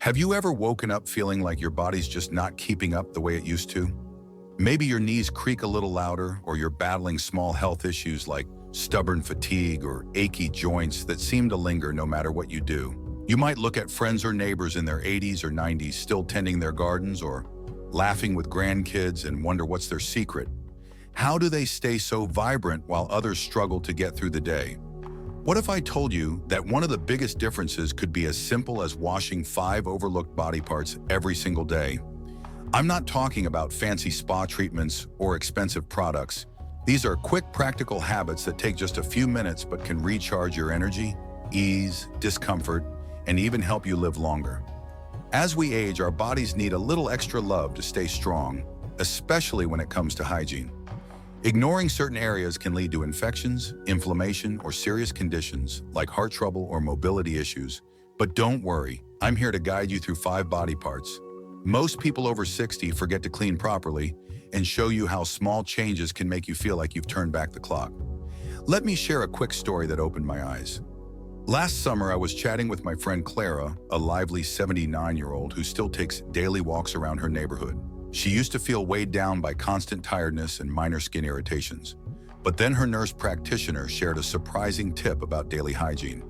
Have you ever woken up feeling like your body's just not keeping up the way it used to? Maybe your knees creak a little louder, or you're battling small health issues like stubborn fatigue or achy joints that seem to linger no matter what you do. You might look at friends or neighbors in their 80s or 90s still tending their gardens or laughing with grandkids and wonder what's their secret. How do they stay so vibrant while others struggle to get through the day? What if I told you that one of the biggest differences could be as simple as washing 5 overlooked body parts every single day? I'm not talking about fancy spa treatments or expensive products. These are quick, practical habits that take just a few minutes but can recharge your energy, ease discomfort, and even help you live longer. As we age, our bodies need a little extra love to stay strong, especially when it comes to hygiene. Ignoring certain areas can lead to infections, inflammation, or serious conditions like heart trouble or mobility issues. But don't worry, I'm here to guide you through 5 body parts. Most people over 60 forget to clean properly and show you how small changes can make you feel like you've turned back the clock. Let me share a quick story that opened my eyes. Last summer, I was chatting with my friend Clara, a lively 79-year-old who still takes daily walks around her neighborhood. She used to feel weighed down by constant tiredness and minor skin irritations. But then her nurse practitioner shared a surprising tip about daily hygiene.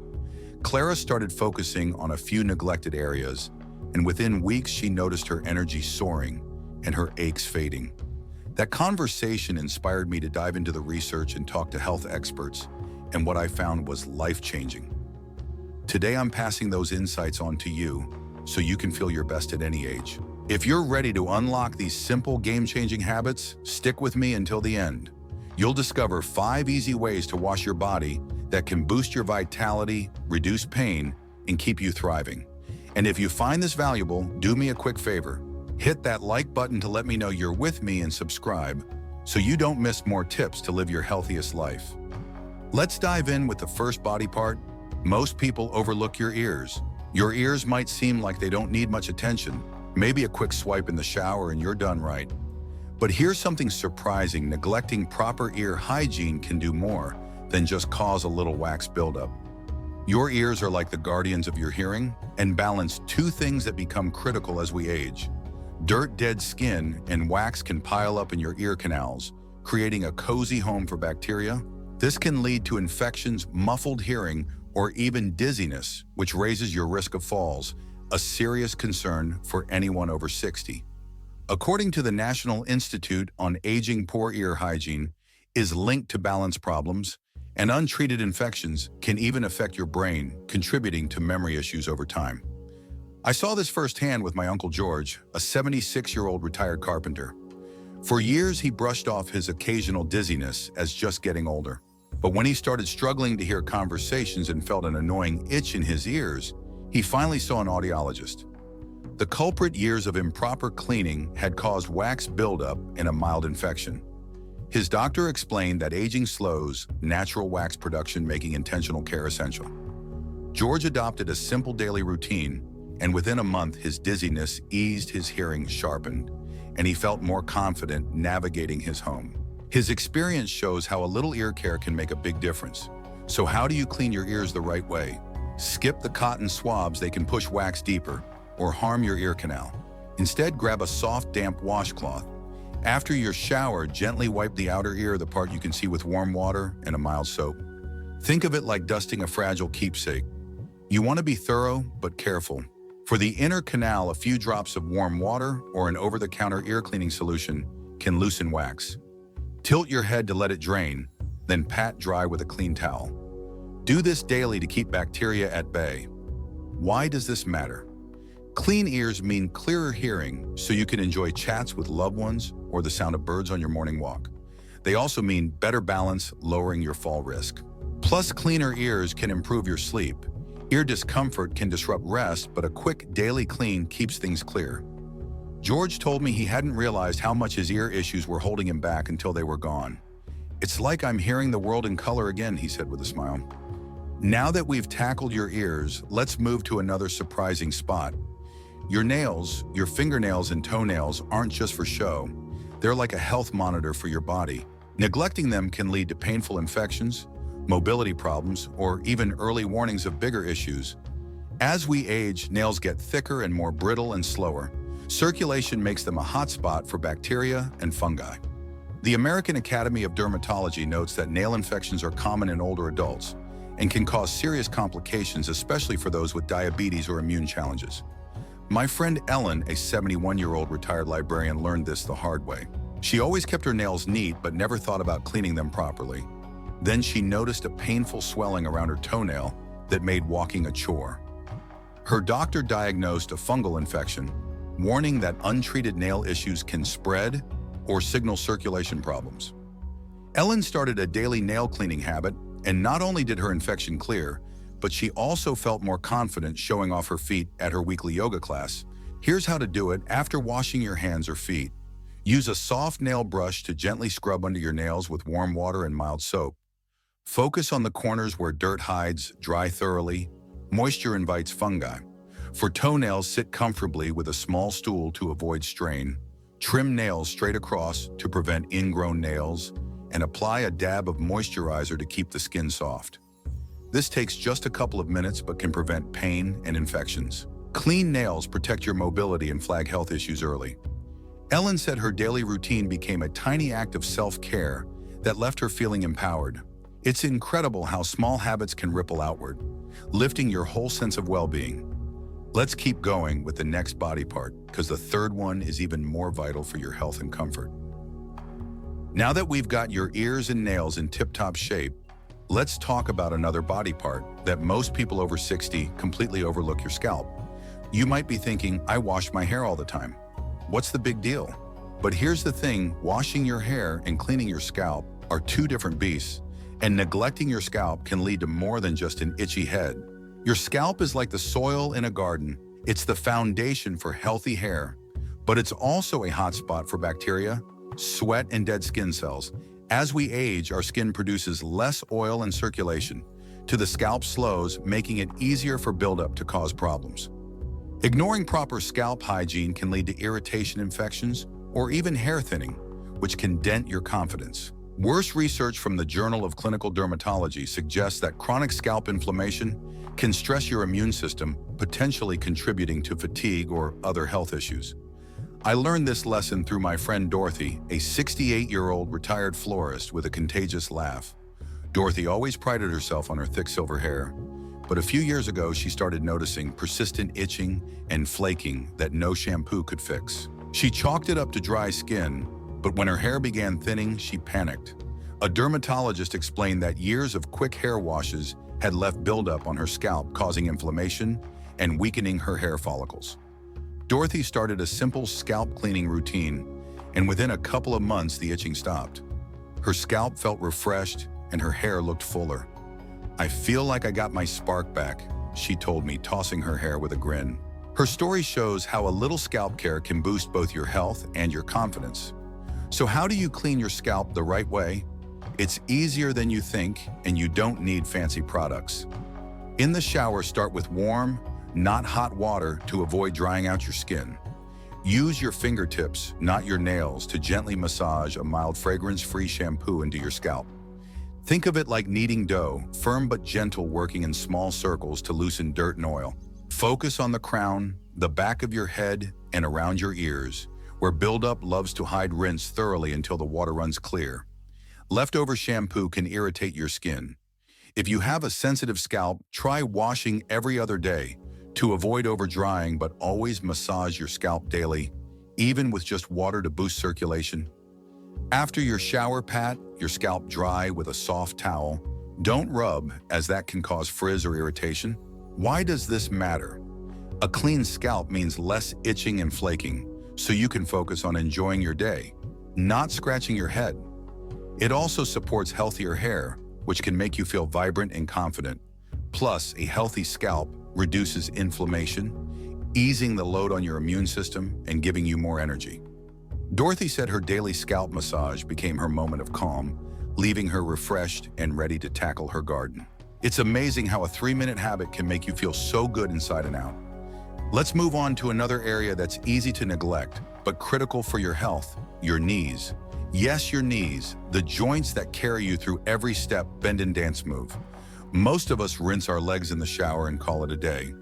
Clara started focusing on a few neglected areas, and within weeks she noticed her energy soaring and her aches fading. That conversation inspired me to dive into the research and talk to health experts, and what I found was life-changing. Today I'm passing those insights on to you so you can feel your best at any age. If you're ready to unlock these simple, game-changing habits, stick with me until the end. You'll discover 5 easy ways to wash your body that can boost your vitality, reduce pain, and keep you thriving. And if you find this valuable, do me a quick favor. Hit that like button to let me know you're with me and subscribe so you don't miss more tips to live your healthiest life. Let's dive in with the first body part. Most people overlook your ears. Your ears might seem like they don't need much attention. Maybe a quick swipe in the shower and you're done right. But here's something surprising. Neglecting proper ear hygiene can do more than just cause a little wax buildup. Your ears are like the guardians of your hearing and balance 2 things that become critical as we age. Dirt, dead skin, and wax can pile up in your ear canals, creating a cozy home for bacteria. This can lead to infections, muffled hearing, or even dizziness, which raises your risk of falls, a serious concern for anyone over 60. According to the National Institute on Aging, poor ear hygiene is linked to balance problems, and untreated infections can even affect your brain, contributing to memory issues over time. I saw this firsthand with my Uncle George, a 76-year-old retired carpenter. For years, he brushed off his occasional dizziness as just getting older. But when he started struggling to hear conversations and felt an annoying itch in his ears, he finally saw an audiologist. The culprit: years of improper cleaning had caused wax buildup and a mild infection. His doctor explained that aging slows natural wax production, making intentional care essential. George adopted a simple daily routine, and within a month his dizziness eased, his hearing sharpened, and he felt more confident navigating his home. His experience shows how a little ear care can make a big difference. So how do you clean your ears the right way? Skip the cotton swabs, they can push wax deeper or harm your ear canal. Instead, grab a soft, damp washcloth. After your shower, gently wipe the outer ear, the part you can see, with warm water and a mild soap. Think of it like dusting a fragile keepsake. You want to be thorough but careful. For the inner canal, a few drops of warm water or an over-the-counter ear cleaning solution can loosen wax. Tilt your head to let it drain, then pat dry with a clean towel. Do this daily to keep bacteria at bay. Why does this matter? Clean ears mean clearer hearing, so you can enjoy chats with loved ones or the sound of birds on your morning walk. They also mean better balance, lowering your fall risk. Plus, cleaner ears can improve your sleep. Ear discomfort can disrupt rest, but a quick daily clean keeps things clear. George told me he hadn't realized how much his ear issues were holding him back until they were gone. "It's like I'm hearing the world in color again," he said with a smile. Now that we've tackled your ears, let's move to another surprising spot. Your nails, your fingernails and toenails aren't just for show. They're like a health monitor for your body. Neglecting them can lead to painful infections, mobility problems, or even early warnings of bigger issues. As we age, nails get thicker and more brittle and slower. Circulation makes them a hotspot for bacteria and fungi. The American Academy of Dermatology notes that nail infections are common in older adults and can cause serious complications, especially for those with diabetes or immune challenges. My friend Ellen, a 71-year-old retired librarian, learned this the hard way. She always kept her nails neat but never thought about cleaning them properly. Then she noticed a painful swelling around her toenail that made walking a chore. Her doctor diagnosed a fungal infection, warning that untreated nail issues can spread or signal circulation problems. Ellen started a daily nail cleaning habit, and not only did her infection clear, but she also felt more confident showing off her feet at her weekly yoga class. Here's how to do it after washing your hands or feet. Use a soft nail brush to gently scrub under your nails with warm water and mild soap. Focus on the corners where dirt hides, dry thoroughly. Moisture invites fungi. For toenails, sit comfortably with a small stool to avoid strain. Trim nails straight across to prevent ingrown nails, and apply a dab of moisturizer to keep the skin soft. This takes just a couple of minutes but can prevent pain and infections. Clean nails protect your mobility and flag health issues early. Ellen said her daily routine became a tiny act of self-care that left her feeling empowered. It's incredible how small habits can ripple outward, lifting your whole sense of well-being. Let's keep going with the next body part, because the third one is even more vital for your health and comfort. Now that we've got your ears and nails in tip-top shape, let's talk about another body part that most people over 60 completely overlook: your scalp. You might be thinking, I wash my hair all the time. What's the big deal? But here's the thing, washing your hair and cleaning your scalp are two different beasts, and neglecting your scalp can lead to more than just an itchy head. Your scalp is like the soil in a garden. It's the foundation for healthy hair, but it's also a hotspot for bacteria, sweat, and dead skin cells. As we age, our skin produces less oil and circulation to the scalp slows, making it easier for buildup to cause problems. Ignoring proper scalp hygiene can lead to irritation, infections, or even hair thinning, which can dent your confidence. Worse research from the Journal of Clinical Dermatology suggests that chronic scalp inflammation can stress your immune system, potentially contributing to fatigue or other health issues. I learned this lesson through my friend Dorothy, a 68-year-old retired florist with a contagious laugh. Dorothy always prided herself on her thick silver hair, but a few years ago she started noticing persistent itching and flaking that no shampoo could fix. She chalked it up to dry skin, but when her hair began thinning, she panicked. A dermatologist explained that years of quick hair washes had left buildup on her scalp, causing inflammation and weakening her hair follicles. Dorothy started a simple scalp cleaning routine, and within a couple of months, the itching stopped. Her scalp felt refreshed and her hair looked fuller. I feel like I got my spark back, she told me, tossing her hair with a grin. Her story shows how a little scalp care can boost both your health and your confidence. So how do you clean your scalp the right way? It's easier than you think, and you don't need fancy products. In the shower, start with warm, not hot water to avoid drying out your skin. Use your fingertips, not your nails, to gently massage a mild fragrance-free shampoo into your scalp. Think of it like kneading dough, firm but gentle, working in small circles to loosen dirt and oil. Focus on the crown, the back of your head, and around your ears, where buildup loves to hide. Rinse thoroughly until the water runs clear. Leftover shampoo can irritate your skin. If you have a sensitive scalp, try washing every other day to avoid over-drying, but always massage your scalp daily, even with just water to boost circulation. After your shower, pat your scalp dry with a soft towel. Don't rub, as that can cause frizz or irritation. Why does this matter? A clean scalp means less itching and flaking, so you can focus on enjoying your day, not scratching your head. It also supports healthier hair, which can make you feel vibrant and confident. Plus, a healthy scalp reduces inflammation, easing the load on your immune system and giving you more energy. Dorothy said her daily scalp massage became her moment of calm, leaving her refreshed and ready to tackle her garden. It's amazing how a 3-minute habit can make you feel so good inside and out. Let's move on to another area that's easy to neglect, but critical for your health: your knees. Yes, your knees, the joints that carry you through every step, bend, and dance move. Most of us rinse our legs in the shower and call it a day.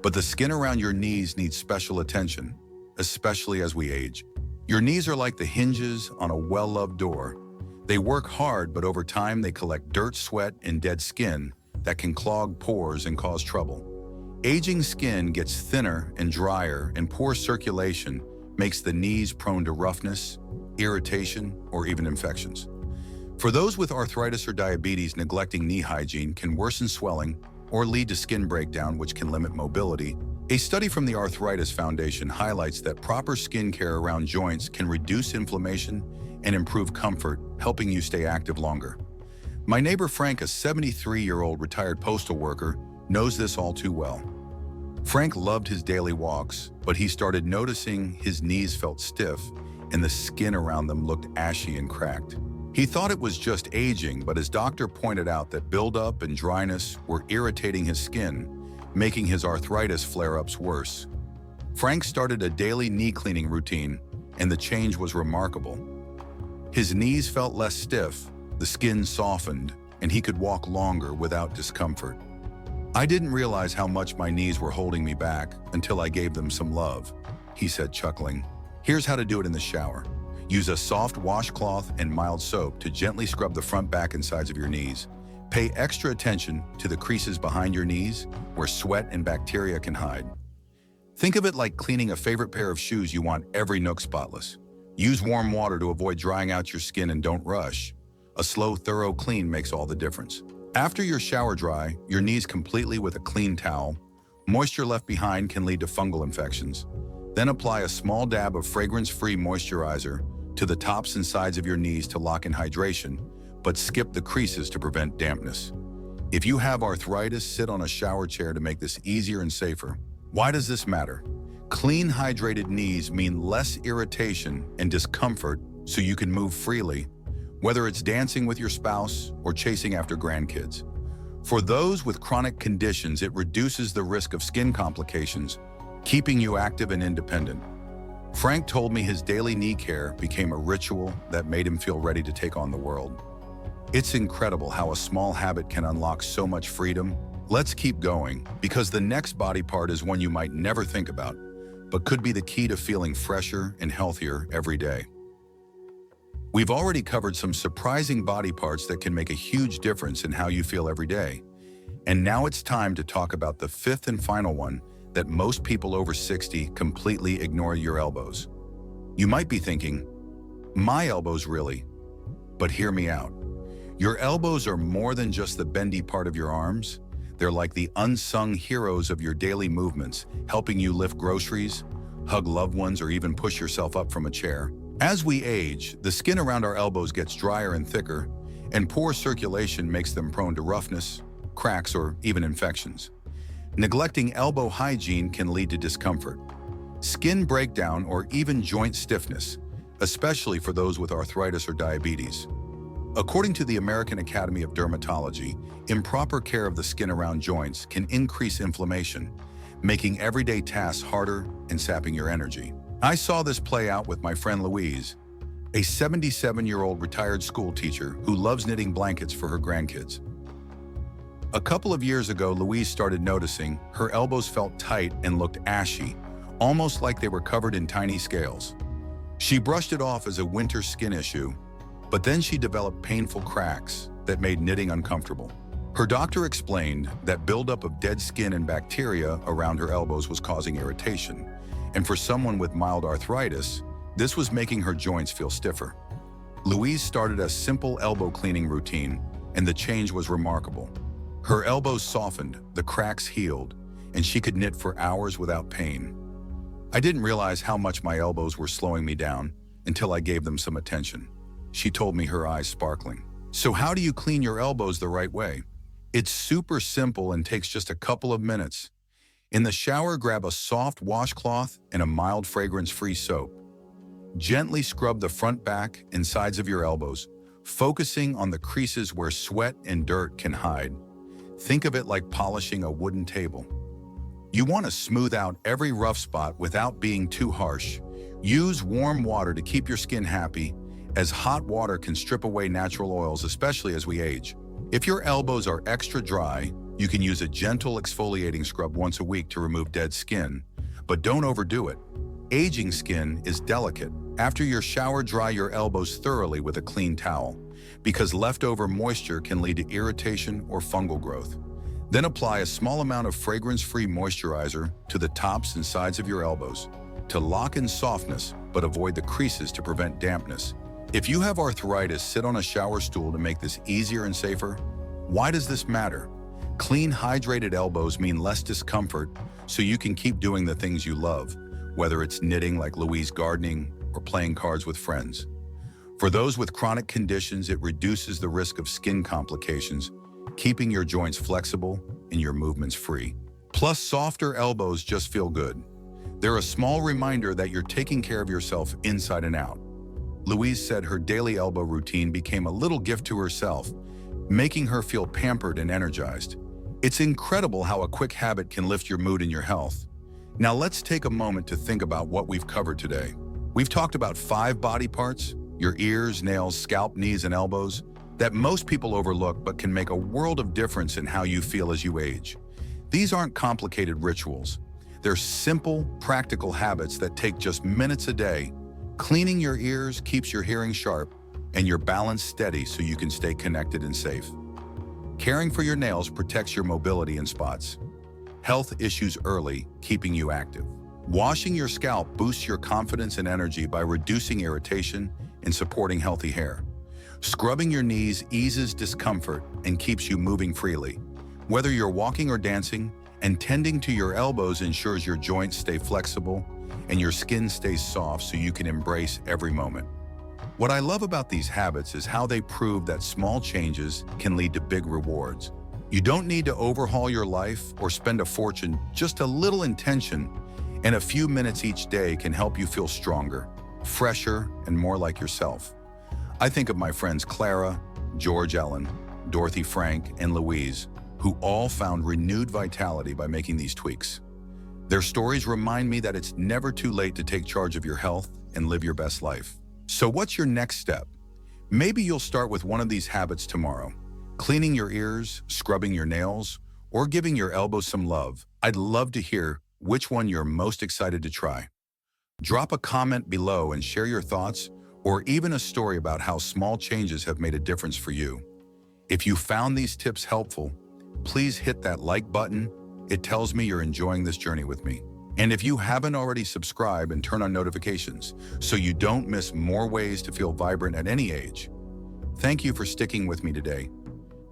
But the skin around your knees needs special attention, especially as we age. Your knees are like the hinges on a well-loved door. They work hard, but over time they collect dirt, sweat, and dead skin that can clog pores and cause trouble. Aging skin gets thinner and drier, and poor circulation makes the knees prone to roughness, irritation, or even infections. For those with arthritis or diabetes, neglecting knee hygiene can worsen swelling or lead to skin breakdown, which can limit mobility. A study from the Arthritis Foundation highlights that proper skin care around joints can reduce inflammation and improve comfort, helping you stay active longer. My neighbor Frank, a 73-year-old retired postal worker, knows this all too well. Frank loved his daily walks, but he started noticing his knees felt stiff and the skin around them looked ashy and cracked. He thought it was just aging, but his doctor pointed out that buildup and dryness were irritating his skin, making his arthritis flare-ups worse. Frank started a daily knee cleaning routine, and the change was remarkable. His knees felt less stiff, the skin softened, and he could walk longer without discomfort. "I didn't realize how much my knees were holding me back until I gave them some love," he said, chuckling. "Here's how to do it in the shower. Use a soft washcloth and mild soap to gently scrub the front, back, and sides of your knees. Pay extra attention to the creases behind your knees where sweat and bacteria can hide. Think of it like cleaning a favorite pair of shoes. You want every nook spotless. Use warm water to avoid drying out your skin and don't rush. A slow, thorough clean makes all the difference. After your shower, dry your knees completely with a clean towel. Moisture left behind can lead to fungal infections. Then apply a small dab of fragrance-free moisturizer to the tops and sides of your knees to lock in hydration, but skip the creases to prevent dampness. If you have arthritis, sit on a shower chair to make this easier and safer. Why does this matter? Clean, hydrated knees mean less irritation and discomfort, so you can move freely, whether it's dancing with your spouse or chasing after grandkids. For those with chronic conditions, it reduces the risk of skin complications, keeping you active and independent. Frank told me his daily knee care became a ritual that made him feel ready to take on the world. It's incredible how a small habit can unlock so much freedom. Let's keep going, because the next body part is one you might never think about, but could be the key to feeling fresher and healthier every day. We've already covered some surprising body parts that can make a huge difference in how you feel every day. And now it's time to talk about the fifth and final one that most people over 60 completely ignore: your elbows. You might be thinking, my elbows really? But hear me out. Your elbows are more than just the bendy part of your arms. They're like the unsung heroes of your daily movements, helping you lift groceries, hug loved ones, or even push yourself up from a chair. As we age, the skin around our elbows gets drier and thicker, and poor circulation makes them prone to roughness, cracks, or even infections. Neglecting elbow hygiene can lead to discomfort, skin breakdown, or even joint stiffness, especially for those with arthritis or diabetes. According to the American Academy of Dermatology, improper care of the skin around joints can increase inflammation, making everyday tasks harder and sapping your energy. I saw this play out with my friend Louise, a 77-year-old retired school teacher who loves knitting blankets for her grandkids. A couple of years ago, Louise started noticing her elbows felt tight and looked ashy, almost like they were covered in tiny scales. She brushed it off as a winter skin issue, but then she developed painful cracks that made knitting uncomfortable. Her doctor explained that buildup of dead skin and bacteria around her elbows was causing irritation, and for someone with mild arthritis, this was making her joints feel stiffer. Louise started a simple elbow cleaning routine, and the change was remarkable. Her elbows softened, the cracks healed, and she could knit for hours without pain. "I didn't realize how much my elbows were slowing me down until I gave them some attention," she told me, her eyes sparkling. So how do you clean your elbows the right way? It's super simple and takes just a couple of minutes. In the shower, grab a soft washcloth and a mild fragrance-free soap. Gently scrub the front, back, and sides of your elbows, focusing on the creases where sweat and dirt can hide. Think of it like polishing a wooden table. You want to smooth out every rough spot without being too harsh. Use warm water to keep your skin happy, as hot water can strip away natural oils, especially as we age. If your elbows are extra dry, You can use a gentle exfoliating scrub once a week to remove dead skin, but don't overdo it. Aging skin is delicate. After your shower, dry your elbows thoroughly with a clean towel, because leftover moisture can lead to irritation or fungal growth. Then apply a small amount of fragrance-free moisturizer to the tops and sides of your elbows to lock in softness, but avoid the creases to prevent dampness. If you have arthritis, sit on a shower stool to make this easier and safer. Why does this matter? Clean, hydrated elbows mean less discomfort, so you can keep doing the things you love, whether it's knitting like Louise, gardening, or playing cards with friends. For those with chronic conditions, it reduces the risk of skin complications, keeping your joints flexible and your movements free. Plus, softer elbows just feel good. They're a small reminder that you're taking care of yourself inside and out. Louise said her daily elbow routine became a little gift to herself, making her feel pampered and energized. It's incredible how a quick habit can lift your mood and your health. Now let's take a moment to think about what we've covered today. We've talked about 5 body parts, your ears, nails, scalp, knees, and elbows, that most people overlook but can make a world of difference in how you feel as you age. These aren't complicated rituals. They're simple, practical habits that take just minutes a day. Cleaning your ears keeps your hearing sharp and your balance steady so you can stay connected and safe. Caring for your nails protects your mobility and spots. Health issues early, keeping you active. Washing your scalp boosts your confidence and energy by reducing irritation and supporting healthy hair. Scrubbing your knees eases discomfort and keeps you moving freely. Whether you're walking or dancing, and tending to your elbows ensures your joints stay flexible and your skin stays soft so you can embrace every moment. What I love about these habits is how they prove that small changes can lead to big rewards. You don't need to overhaul your life or spend a fortune. Just a little intention and a few minutes each day can help you feel stronger, fresher, and more like yourself. I think of my friends Clara, George Ellen, Dorothy Frank, and Louise, who all found renewed vitality by making these tweaks. Their stories remind me that it's never too late to take charge of your health and live your best life. So what's your next step? Maybe you'll start with one of these habits tomorrow. Cleaning your ears, scrubbing your nails, or giving your elbows some love. I'd love to hear which one you're most excited to try. Drop a comment below and share your thoughts, or even a story about how small changes have made a difference for you. If you found these tips helpful, please hit that like button. It tells me you're enjoying this journey with me. And if you haven't already, subscribe and turn on notifications so you don't miss more ways to feel vibrant at any age. Thank you for sticking with me today.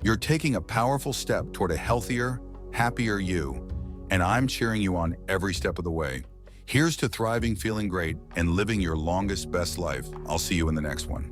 You're taking a powerful step toward a healthier, happier you, and I'm cheering you on every step of the way. Here's to thriving, feeling great, and living your longest, best life. I'll see you in the next one.